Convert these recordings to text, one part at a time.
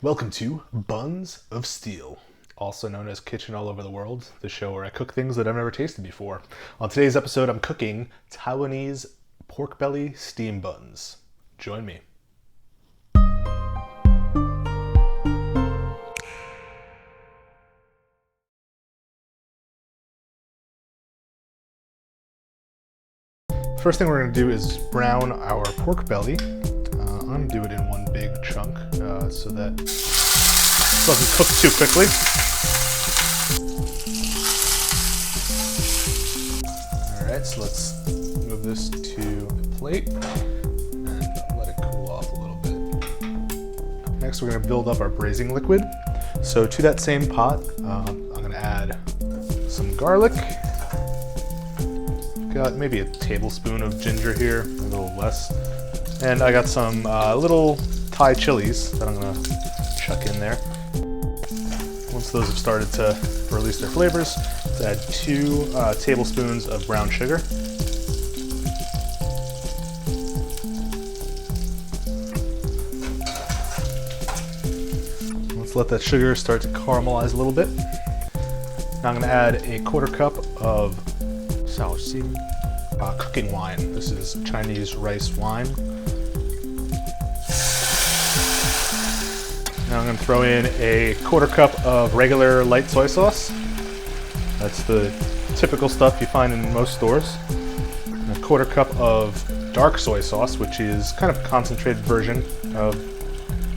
Welcome to Buns of Steel, also known as Kitchen All Over the World, the show where I cook things that I've never tasted before. On today's episode, I'm cooking Taiwanese pork belly steam buns. Join me. First thing we're going to do is brown our pork belly. I'm going to do it in one big chunk so that it doesn't cook too quickly. Alright, so let's move this to a plate and let it cool off a little bit. Next we're going to build up our braising liquid. So to that same pot, I'm going to add some garlic. Got maybe a tablespoon of ginger here, a little less. And I got some little Thai chilies that I'm gonna chuck in there. Once those have started to release their flavors, let's add 2 tablespoons of brown sugar. Let's let that sugar start to caramelize a little bit. Now I'm gonna add a 1/4 cup of cooking wine. This is Chinese rice wine. Now I'm going to throw in a 1/4 cup of regular light soy sauce. That's the typical stuff you find in most stores. And a 1/4 cup of dark soy sauce, which is kind of a concentrated version of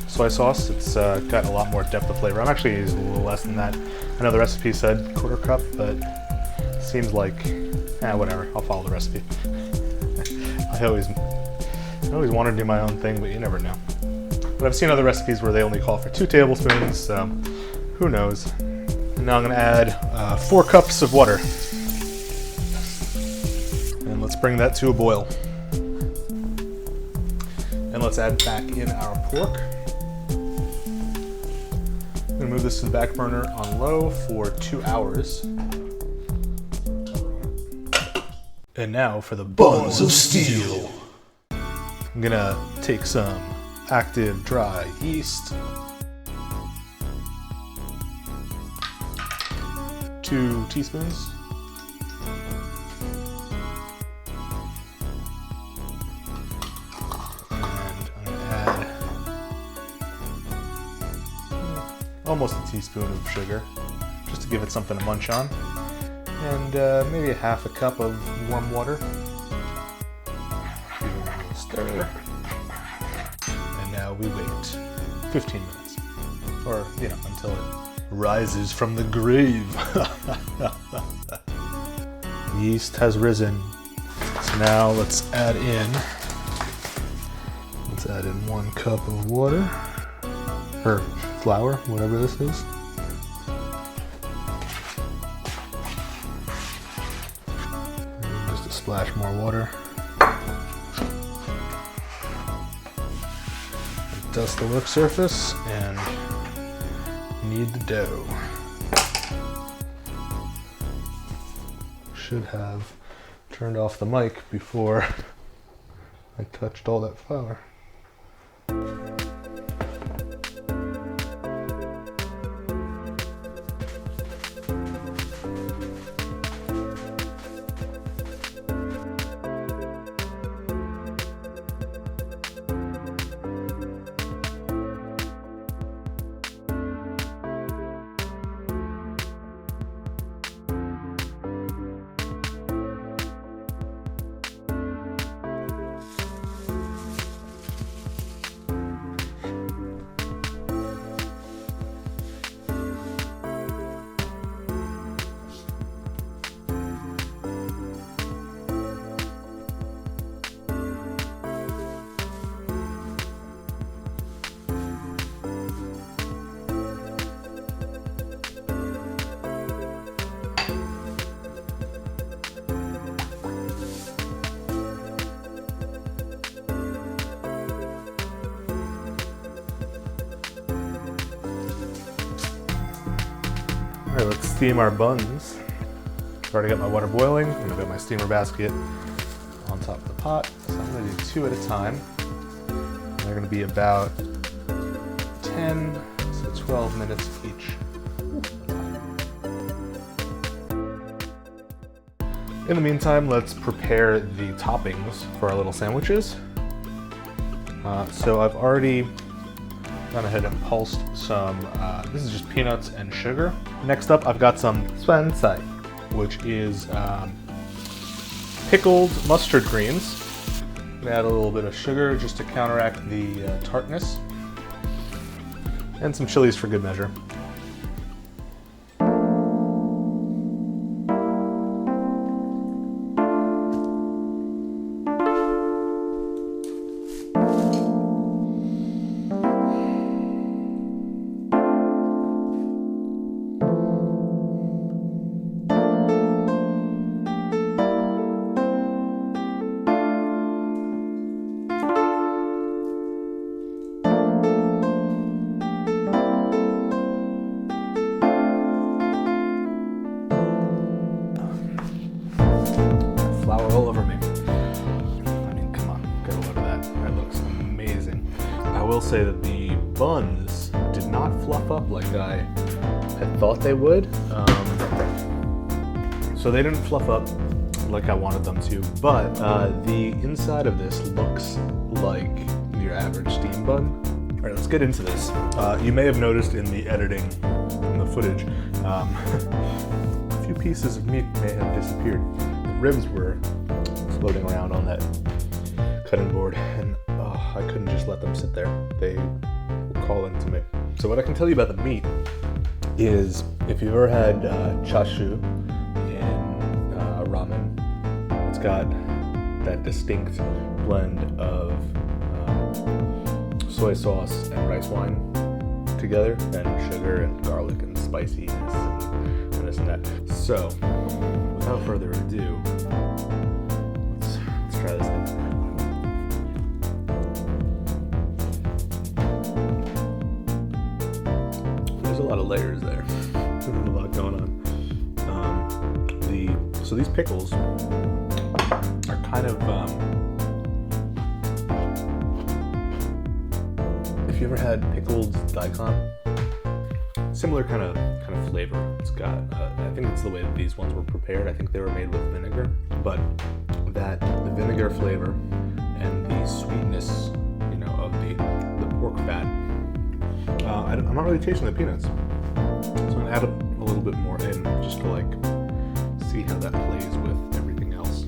soy sauce. It's got a lot more depth of flavor. I'm actually using a little less than that. I know the recipe said 1/4 cup, but it seems like whatever, I'll follow the recipe. I always want to do my own thing, but you never know. But I've seen other recipes where they only call for 2 tablespoons, so who knows. And now I'm going to add 4 cups of water. And let's bring that to a boil. And let's add back in our pork. I'm going to move this to the back burner on low for 2 hours. And now for the Buns of Steel. I'm gonna take some active dry yeast, 2 teaspoons, and I'm gonna add almost a teaspoon of sugar, just to give it something to munch on. And maybe a 1/2 cup of warm water. Give it a little stir. And now we wait 15 minutes. Or, until it rises from the grave. Yeast has risen. So now let's add in 1 cup of water. Or flour, whatever this is. Splash more water. Dust the work surface and knead the dough. Should have turned off the mic before I touched all that flour. Alright, let's steam our buns. I've already got my water boiling. I'm gonna put my steamer basket on top of the pot. So I'm gonna do 2 at a time. They're gonna be about 10 12 minutes each. In the meantime, let's prepare the toppings for our little sandwiches. So I've already gone ahead and pulsed some, this is just peanuts and sugar. Next up, I've got some suancai, which is pickled mustard greens. I'm gonna add a little bit of sugar just to counteract the tartness. And some chilies for good measure. Flour all over me. I mean, come on, get a load of that. That looks amazing. I will say that the buns did not fluff up like I had thought they would. So they didn't fluff up like I wanted them to, but the inside of this looks like your average steam bun. All right, let's get into this. You may have noticed in the editing, in the footage, a few pieces of meat may have disappeared. Ribs were floating around on that cutting board, and I couldn't just let them sit there. They were calling to me. So what I can tell you about the meat is, if you've ever had chashu in ramen, it's got that distinct blend of soy sauce and rice wine together, and sugar and garlic and spiciness and this and that. So without further ado, let's try this thing. There's a lot of layers there. There's a lot going on. So these pickles are kind of, if you ever had pickled daikon, similar kind of flavor. It's got, I think it's the way that these ones were prepared. I think they were made with vinegar, but the vinegar flavor and the sweetness, of the pork fat. I'm not really tasting the peanuts, so I'm gonna add a little bit more in just to see how that plays with everything else,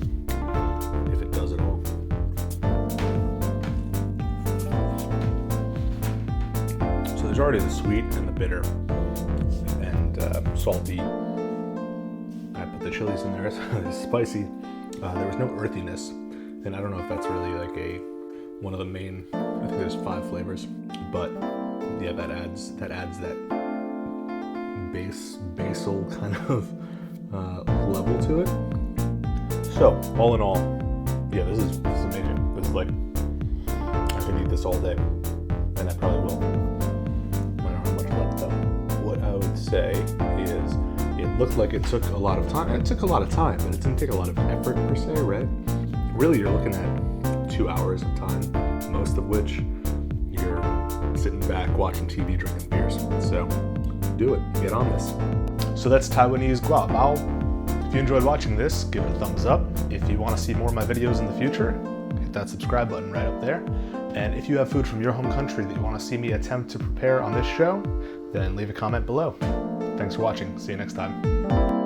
if it does at all. So there's already the sweet and the bitter and salty. I put the chilies in there, it's spicy. There was no earthiness, and I don't know if that's really one of the main, I think there's 5 flavors, but yeah, that adds that basal kind of level to it. So all in all, yeah, this is amazing. This is I could eat this all day, and I probably will. I don't have much left though. What I would say is, it looked like it took a lot of time. It took a lot of time, but it didn't take a lot of effort per se, right? Really, you're looking at 2 hours of time, most of which you're sitting back watching TV, drinking beers. So do it, get on this. So that's Taiwanese Gua Bao. If you enjoyed watching this, give it a thumbs up. If you want to see more of my videos in the future, hit that subscribe button right up there. And if you have food from your home country that you want to see me attempt to prepare on this show, then leave a comment below. Thanks for watching. See you next time.